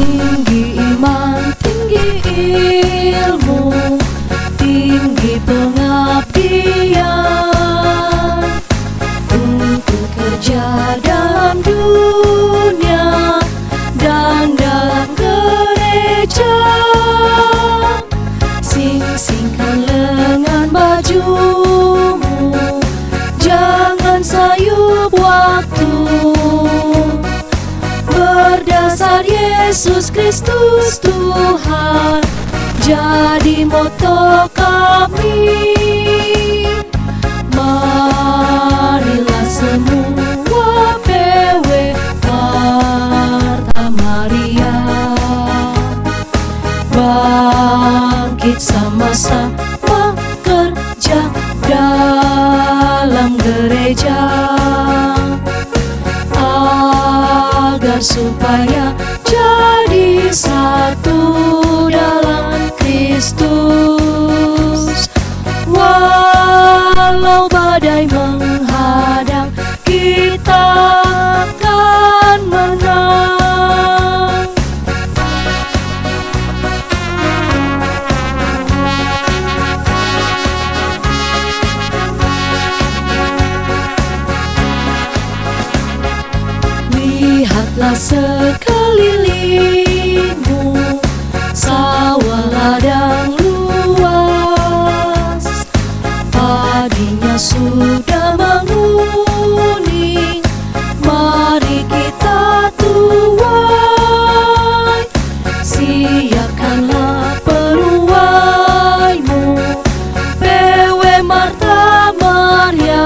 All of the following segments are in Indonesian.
tinggi iman, tinggi ilmu, tinggi pengabdian untuk kerja dalam dunia dan dalam gereja. Sing-singkan lengan bajumu, jangan sayup waktu. Berdasar Yesus Kristus Tuhan jadi moto kami. Marilah semua PW Marta Maria bangkit sama-sama kerja dalam gereja, agar supaya jadi satu dalam Kristus. Walau badai menghadang, kita akan menang. Lihatlah sekelilingmu, sawah ladang luas, padinya sudah menguning. Mari kita tuai, siapkanlah peruaimu, PW Marta Maria.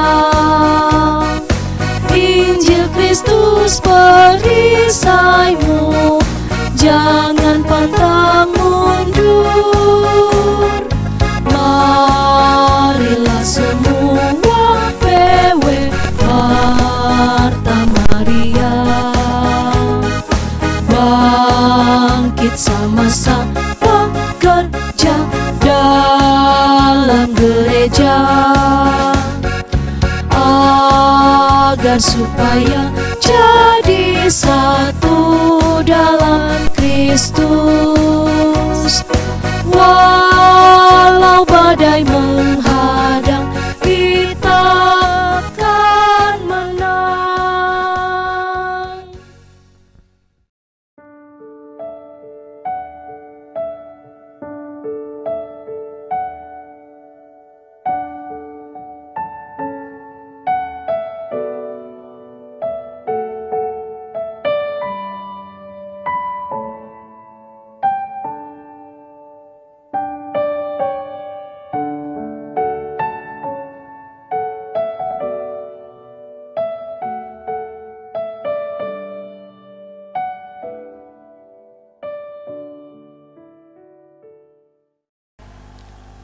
Injil Kristus perisaimu, jangan pantang mundur. Marilah semua PW Marta Maria bangkit sama-sama kerja dalam gereja, agar supaya jadi satu dalam Kristus. Walau badai menghadang, kita akan menang.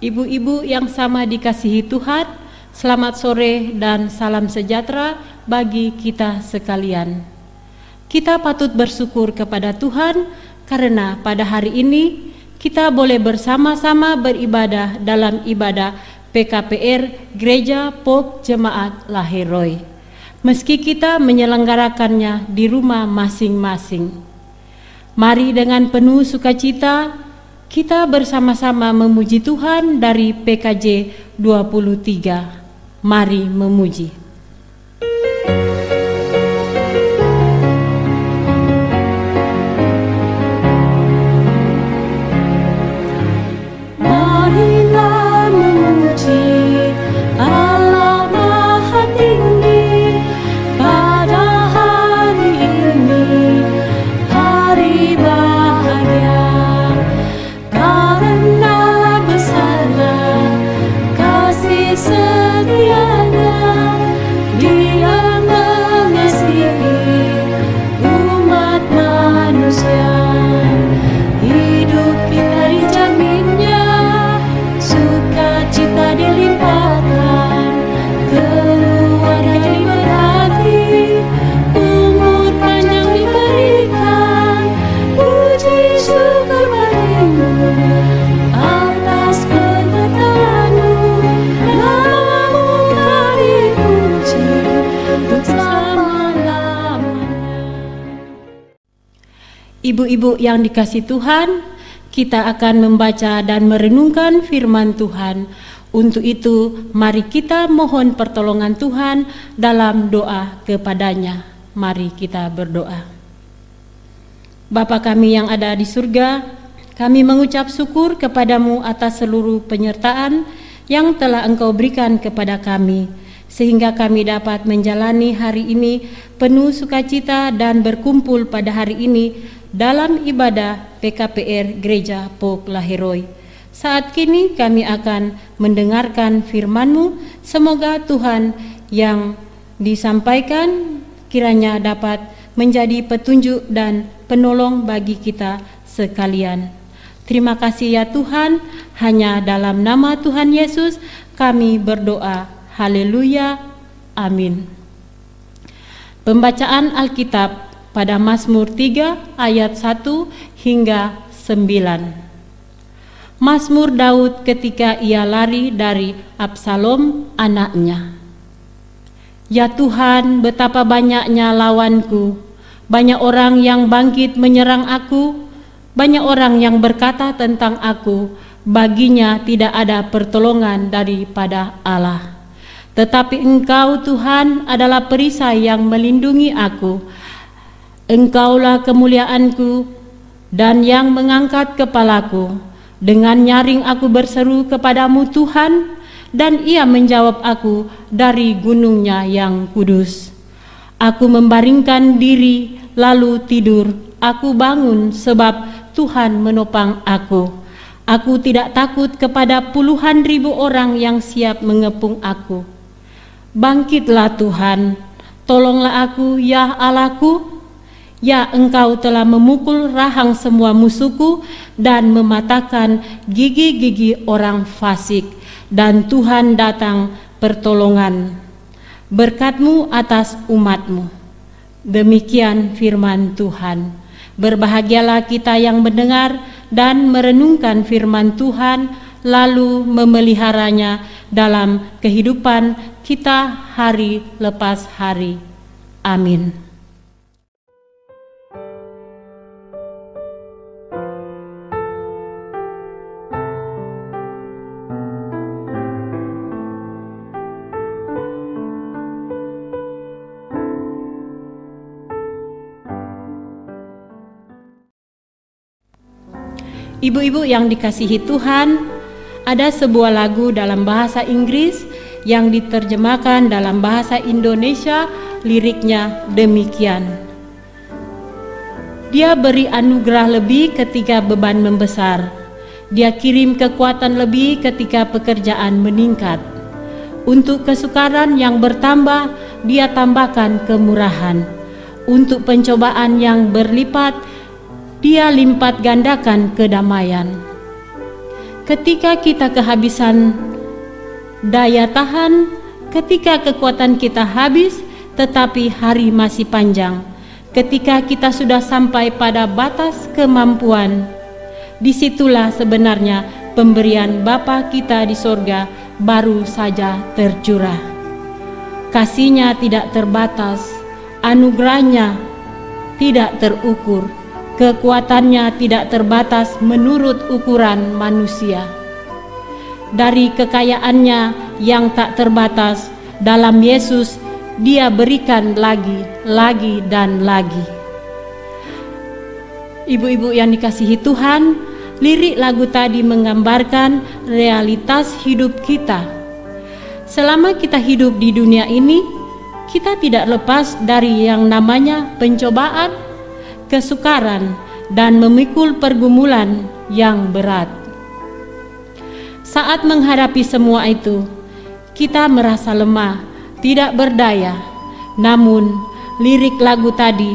Ibu-ibu yang sama dikasihi Tuhan, selamat sore dan salam sejahtera bagi kita sekalian. Kita patut bersyukur kepada Tuhan karena pada hari ini kita boleh bersama-sama beribadah dalam ibadah PKPR Gereja Pop Jemaat Lahiroi, meski kita menyelenggarakannya di rumah masing-masing. Mari dengan penuh sukacita kita bersama-sama memuji Tuhan dari PKJ 23. Mari memuji. Marilah memuji Allah Maha Tinggi pada hari ini, hari bahagia. Karena besarlah kasih setianya, Dia mengasihi umat manusia. Hidup kita dijaminnya, sukacita dilimpahkan, keluarga diberkati, umur panjang diberikan. Puji Ibu-ibu yang dikasihi Tuhan, kita akan membaca dan merenungkan firman Tuhan. Untuk itu, mari kita mohon pertolongan Tuhan dalam doa kepadanya. Mari kita berdoa. Bapa kami yang ada di surga, kami mengucap syukur kepadamu atas seluruh penyertaan yang telah Engkau berikan kepada kami, sehingga kami dapat menjalani hari ini penuh sukacita dan berkumpul pada hari ini dalam ibadah PKPR Gereja Pok Lahiroi. Saat kini kami akan mendengarkan firman-Mu. Semoga Tuhan yang disampaikan kiranya dapat menjadi petunjuk dan penolong bagi kita sekalian. Terima kasih ya Tuhan, hanya dalam nama Tuhan Yesus kami berdoa. Haleluya, amin. Pembacaan Alkitab pada Mazmur 3 ayat 1 hingga 9. Mazmur Daud ketika ia lari dari Absalom anaknya. Ya Tuhan, betapa banyaknya lawanku, banyak orang yang bangkit menyerang aku, banyak orang yang berkata tentang aku, baginya tidak ada pertolongan daripada Allah. Tetapi Engkau Tuhan adalah perisai yang melindungi aku. Engkaulah kemuliaanku dan yang mengangkat kepalaku. Dengan nyaring aku berseru kepadamu Tuhan, dan ia menjawab aku dari gunungnya yang kudus. Aku membaringkan diri lalu tidur, aku bangun sebab Tuhan menopang aku. Aku tidak takut kepada puluhan ribu orang yang siap mengepung aku. Bangkitlah Tuhan, tolonglah aku ya Allahku. Ya Engkau telah memukul rahang semua musuhku dan mematahkan gigi-gigi orang fasik, dan Tuhan datang pertolongan berkat-Mu atas umat-Mu. Demikian firman Tuhan. Berbahagialah kita yang mendengar dan merenungkan firman Tuhan, lalu memeliharanya dalam kehidupan kita hari lepas hari. Amin. Ibu-ibu yang dikasihi Tuhan, ada sebuah lagu dalam bahasa Inggris yang diterjemahkan dalam bahasa Indonesia, liriknya demikian. Dia beri anugerah lebih ketika beban membesar. Dia kirim kekuatan lebih ketika pekerjaan meningkat. Untuk kesukaran yang bertambah, Dia tambahkan kemurahan. Untuk pencobaan yang berlipat, Dia lipat gandakan kedamaian. Ketika kita kehabisan daya tahan, ketika kekuatan kita habis, tetapi hari masih panjang, ketika kita sudah sampai pada batas kemampuan, disitulah sebenarnya pemberian Bapa kita di sorga baru saja tercurah. Kasih-Nya tidak terbatas, anugerah-Nya tidak terukur, kekuatannya tidak terbatas menurut ukuran manusia. Dari kekayaannya yang tak terbatas, dalam Yesus Dia berikan lagi dan lagi. Ibu-ibu yang dikasihi Tuhan, lirik lagu tadi menggambarkan realitas hidup kita. Selama kita hidup di dunia ini, kita tidak lepas dari yang namanya pencobaan, kesukaran, dan memikul pergumulan yang berat. Saat menghadapi semua itu, kita merasa lemah, tidak berdaya. Namun, lirik lagu tadi,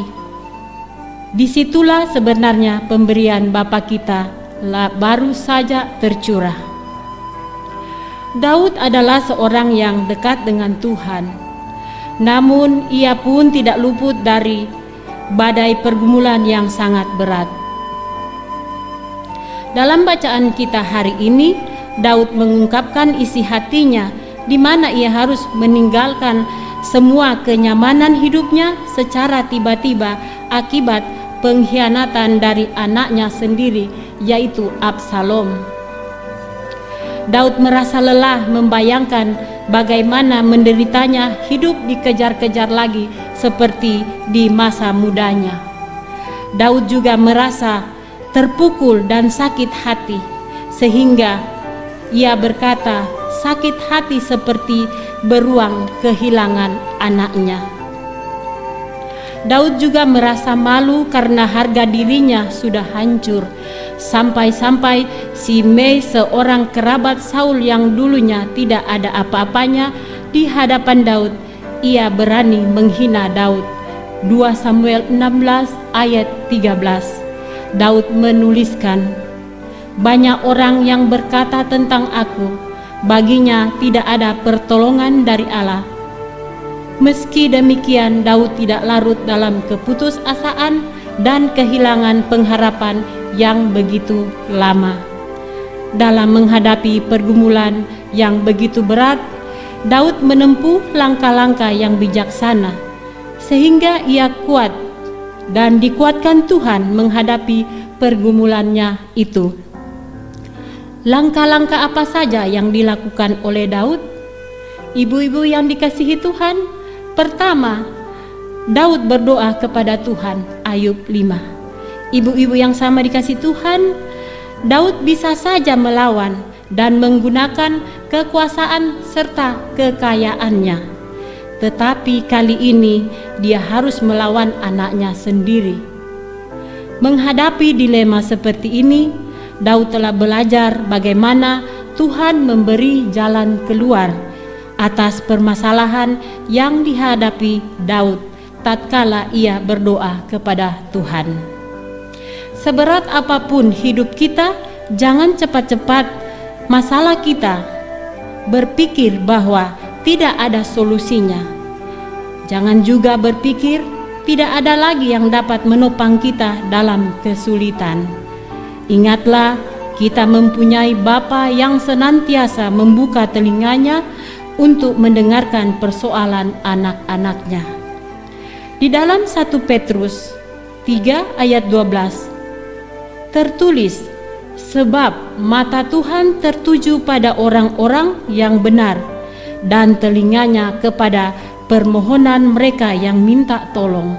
disitulah sebenarnya pemberian Bapa kita baru saja tercurah. Daud adalah seorang yang dekat dengan Tuhan. Namun, ia pun tidak luput dari badai pergumulan yang sangat berat. Dalam bacaan kita hari ini, Daud mengungkapkan isi hatinya, di mana ia harus meninggalkan semua kenyamanan hidupnya secara tiba-tiba akibat pengkhianatan dari anaknya sendiri, yaitu Absalom. Daud merasa lelah membayangkan bagaimana menderitanya hidup dikejar-kejar lagi seperti di masa mudanya. Daud juga merasa terpukul dan sakit hati, sehingga ia berkata, sakit hati seperti beruang kehilangan anaknya. Daud juga merasa malu karena harga dirinya sudah hancur. Sampai-sampai Simei, seorang kerabat Saul yang dulunya tidak ada apa-apanya di hadapan Daud, ia berani menghina Daud. 2 Samuel 16 ayat 13. Daud menuliskan, banyak orang yang berkata tentang aku, baginya tidak ada pertolongan dari Allah. Meski demikian, Daud tidak larut dalam keputusasaan dan kehilangan pengharapan yang begitu lama. Dalam menghadapi pergumulan yang begitu berat, Daud menempuh langkah-langkah yang bijaksana, sehingga ia kuat dan dikuatkan Tuhan menghadapi pergumulannya itu. Langkah-langkah apa saja yang dilakukan oleh Daud? Ibu-ibu yang dikasihi Tuhan, pertama, Daud berdoa kepada Tuhan. Ayub 5. Ibu-ibu yang sama dikasihi Tuhan, Daud bisa saja melawan dan menggunakan kekuasaan serta kekayaannya. Tetapi kali ini dia harus melawan anaknya sendiri. Menghadapi dilema seperti ini, Daud telah belajar bagaimana Tuhan memberi jalan keluar atas permasalahan yang dihadapi Daud tatkala ia berdoa kepada Tuhan. Seberat apapun hidup kita, jangan cepat-cepat masalah kita berpikir bahwa tidak ada solusinya. Jangan juga berpikir tidak ada lagi yang dapat menopang kita dalam kesulitan. Ingatlah, kita mempunyai Bapa yang senantiasa membuka telinganya untuk mendengarkan persoalan anak-anaknya. Di dalam 1 Petrus 3 ayat 12 tertulis, sebab mata Tuhan tertuju pada orang-orang yang benar dan telinganya kepada permohonan mereka yang minta tolong.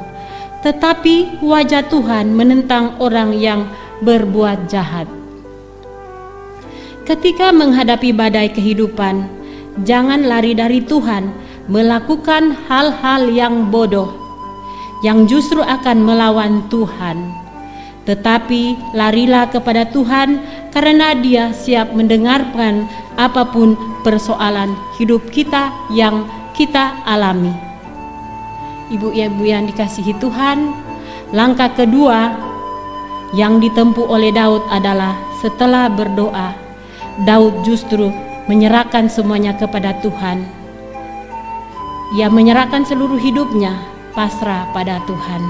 Tetapi wajah Tuhan menentang orang yang berbuat jahat. Ketika menghadapi badai kehidupan, jangan lari dari Tuhan melakukan hal-hal yang bodoh yang justru akan melawan Tuhan. Tetapi larilah kepada Tuhan karena Dia siap mendengarkan apapun persoalan hidup kita yang kita alami. Ibu-ibu yang dikasihi Tuhan, langkah kedua yang ditempuh oleh Daud adalah setelah berdoa, Daud justru menyerahkan semuanya kepada Tuhan. Ia menyerahkan seluruh hidupnya pasrah pada Tuhan.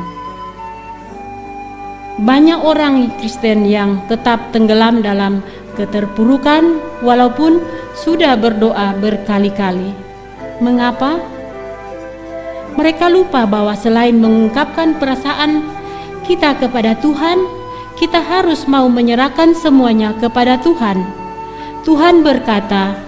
Banyak orang Kristen yang tetap tenggelam dalam keterpurukan walaupun sudah berdoa berkali-kali. Mengapa? Mereka lupa bahwa selain mengungkapkan perasaan kita kepada Tuhan, kita harus mau menyerahkan semuanya kepada Tuhan. Tuhan berkata,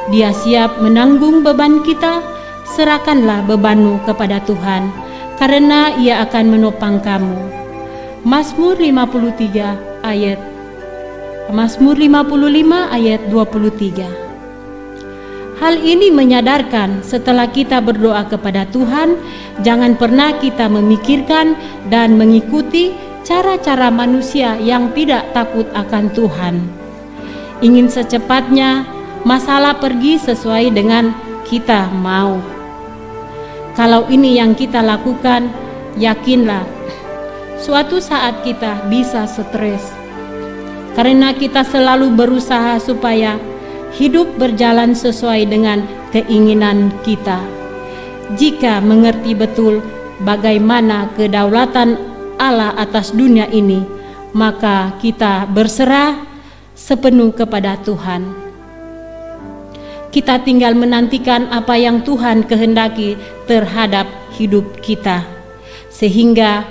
Dia siap menanggung beban kita. Serahkanlah bebanmu kepada Tuhan, karena Ia akan menopang kamu. Mazmur 55 ayat 23. Hal ini menyadarkan setelah kita berdoa kepada Tuhan, jangan pernah kita memikirkan dan mengikuti cara-cara manusia yang tidak takut akan Tuhan. Ingin secepatnya masalah pergi sesuai dengan kita mau. Kalau ini yang kita lakukan, yakinlah suatu saat kita bisa stres, karena kita selalu berusaha supaya hidup berjalan sesuai dengan keinginan kita. Jika mengerti betul bagaimana kedaulatan Allah atas dunia ini, maka kita berserah sepenuh kepada Tuhan. Kita tinggal menantikan apa yang Tuhan kehendaki terhadap hidup kita, sehingga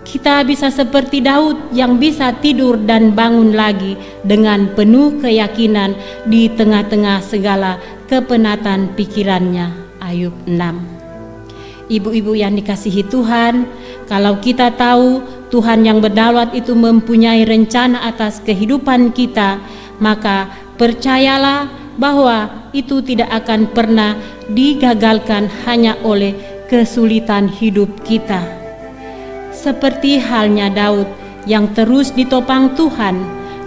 Kita bisa seperti Daud yang bisa tidur dan bangun lagi dengan penuh keyakinan di tengah-tengah segala kepenatan pikirannya. Ayub 6. Ibu-ibu yang dikasihi Tuhan, kalau kita tahu Tuhan yang berdaulat itu mempunyai rencana atas kehidupan kita, maka percayalah bahwa itu tidak akan pernah digagalkan hanya oleh kesulitan hidup kita. Seperti halnya Daud yang terus ditopang Tuhan,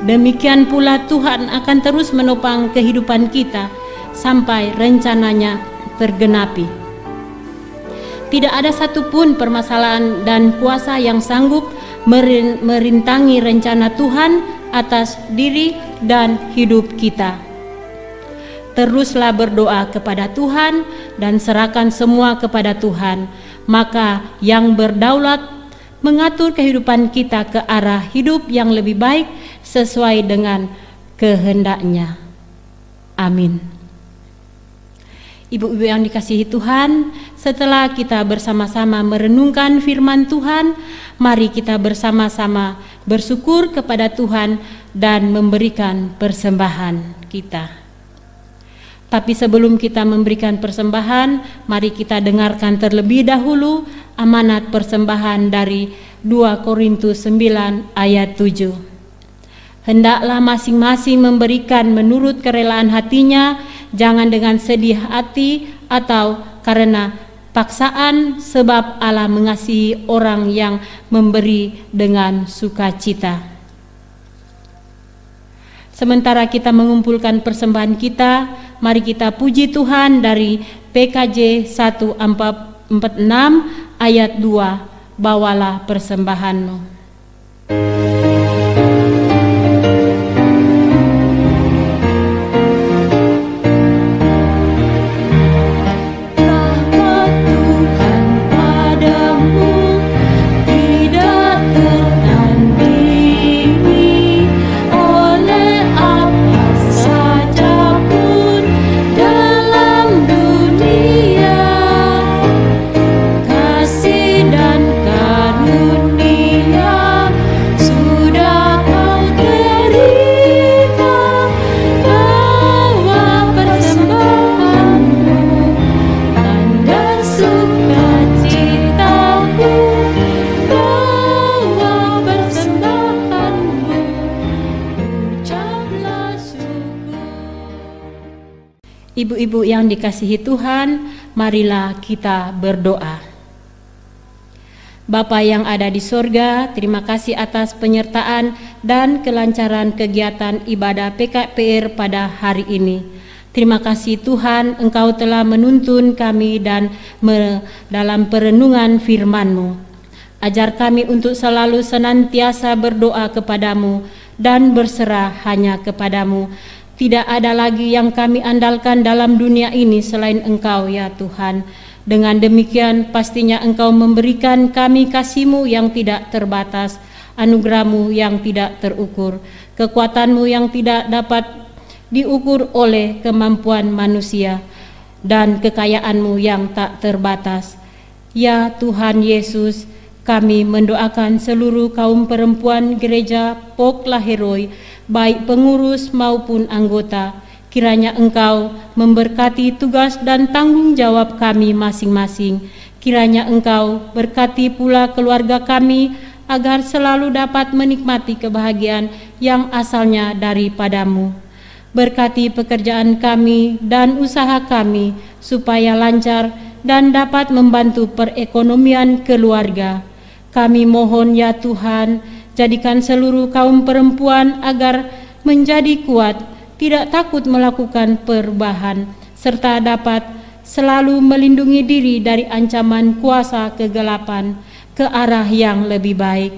demikian pula Tuhan akan terus menopang kehidupan kita sampai rencananya tergenapi. Tidak ada satupun permasalahan dan kuasa yang sanggup merintangi rencana Tuhan atas diri dan hidup kita. Teruslah berdoa kepada Tuhan dan serahkan semua kepada Tuhan, maka yang berdaulat mengatur kehidupan kita ke arah hidup yang lebih baik sesuai dengan kehendaknya. Amin. Ibu-ibu yang dikasihi Tuhan, setelah kita bersama-sama merenungkan firman Tuhan, mari kita bersama-sama bersyukur kepada Tuhan dan memberikan persembahan kita. Tapi sebelum kita memberikan persembahan, mari kita dengarkan terlebih dahulu amanat persembahan dari 2 Korintus 9 ayat 7. Hendaklah masing-masing memberikan menurut kerelaan hatinya, jangan dengan sedih hati atau karena paksaan, sebab Allah mengasihi orang yang memberi dengan sukacita. Sementara kita mengumpulkan persembahan kita, mari kita puji Tuhan dari PKJ 146 ayat 2, bawalah persembahanmu. Ibu-ibu yang dikasihi Tuhan, marilah kita berdoa. Bapa yang ada di sorga, terima kasih atas penyertaan dan kelancaran kegiatan ibadah PKPR pada hari ini. Terima kasih Tuhan, Engkau telah menuntun kami dan dalam perenungan firman-Mu. Ajar kami untuk selalu senantiasa berdoa kepadamu dan berserah hanya kepadamu. Tidak ada lagi yang kami andalkan dalam dunia ini selain Engkau ya Tuhan. Dengan demikian pastinya Engkau memberikan kami kasih-Mu yang tidak terbatas, anugerah-Mu yang tidak terukur, kekuatan-Mu yang tidak dapat diukur oleh kemampuan manusia, dan kekayaan-Mu yang tak terbatas. Ya Tuhan Yesus, kami mendoakan seluruh kaum perempuan gereja Pok Laheroi, baik pengurus maupun anggota, kiranya Engkau memberkati tugas dan tanggung jawab kami masing-masing. Kiranya Engkau berkati pula keluarga kami agar selalu dapat menikmati kebahagiaan yang asalnya daripada-Mu. Berkati pekerjaan kami dan usaha kami supaya lancar dan dapat membantu perekonomian keluarga. Kami mohon ya Tuhan, jadikan seluruh kaum perempuan agar menjadi kuat, tidak takut melakukan perubahan, serta dapat selalu melindungi diri dari ancaman kuasa kegelapan ke arah yang lebih baik.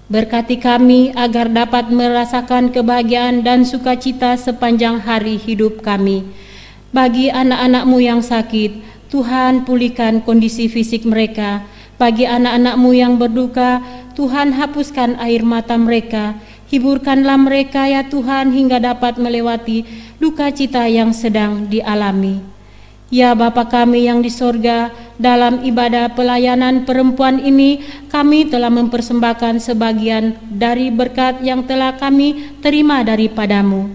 Berkati kami agar dapat merasakan kebahagiaan dan sukacita sepanjang hari hidup kami. Bagi anak-anak-Mu yang sakit, Tuhan pulihkan kondisi fisik mereka. Bagi anak-anak-Mu yang berduka, Tuhan hapuskan air mata mereka. Hiburkanlah mereka ya Tuhan hingga dapat melewati duka cita yang sedang dialami. Ya Bapa kami yang di sorga, dalam ibadah pelayanan perempuan ini, kami telah mempersembahkan sebagian dari berkat yang telah kami terima daripadamu.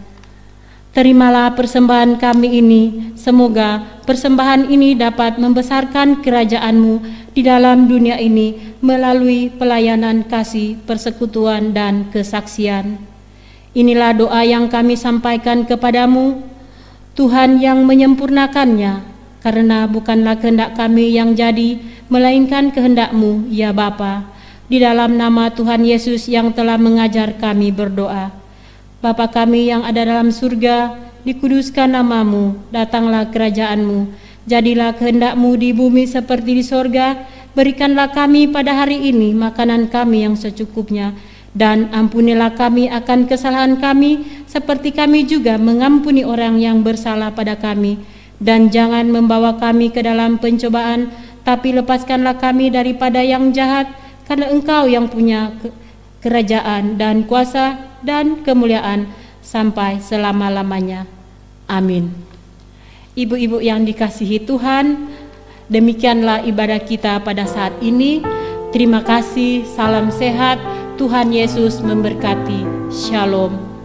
Terimalah persembahan kami ini, semoga persembahan ini dapat membesarkan kerajaan-Mu di dalam dunia ini melalui pelayanan kasih, persekutuan, dan kesaksian. Inilah doa yang kami sampaikan kepadamu, Tuhan yang menyempurnakannya, karena bukanlah kehendak kami yang jadi, melainkan kehendak-Mu, ya Bapa. Di dalam nama Tuhan Yesus yang telah mengajar kami berdoa. Bapa kami yang ada dalam surga, dikuduskan nama-Mu, datanglah kerajaan-Mu, jadilah kehendak-Mu di bumi seperti di sorga. Berikanlah kami pada hari ini makanan kami yang secukupnya, dan ampunilah kami akan kesalahan kami, seperti kami juga mengampuni orang yang bersalah pada kami. Dan jangan membawa kami ke dalam pencobaan, tapi lepaskanlah kami daripada yang jahat, karena Engkau yang punya kerajaan dan kuasa dan kemuliaan sampai selama-lamanya. Amin. Ibu-ibu yang dikasihi Tuhan, demikianlah ibadah kita pada saat ini. Terima kasih, salam sehat, Tuhan Yesus memberkati. Shalom.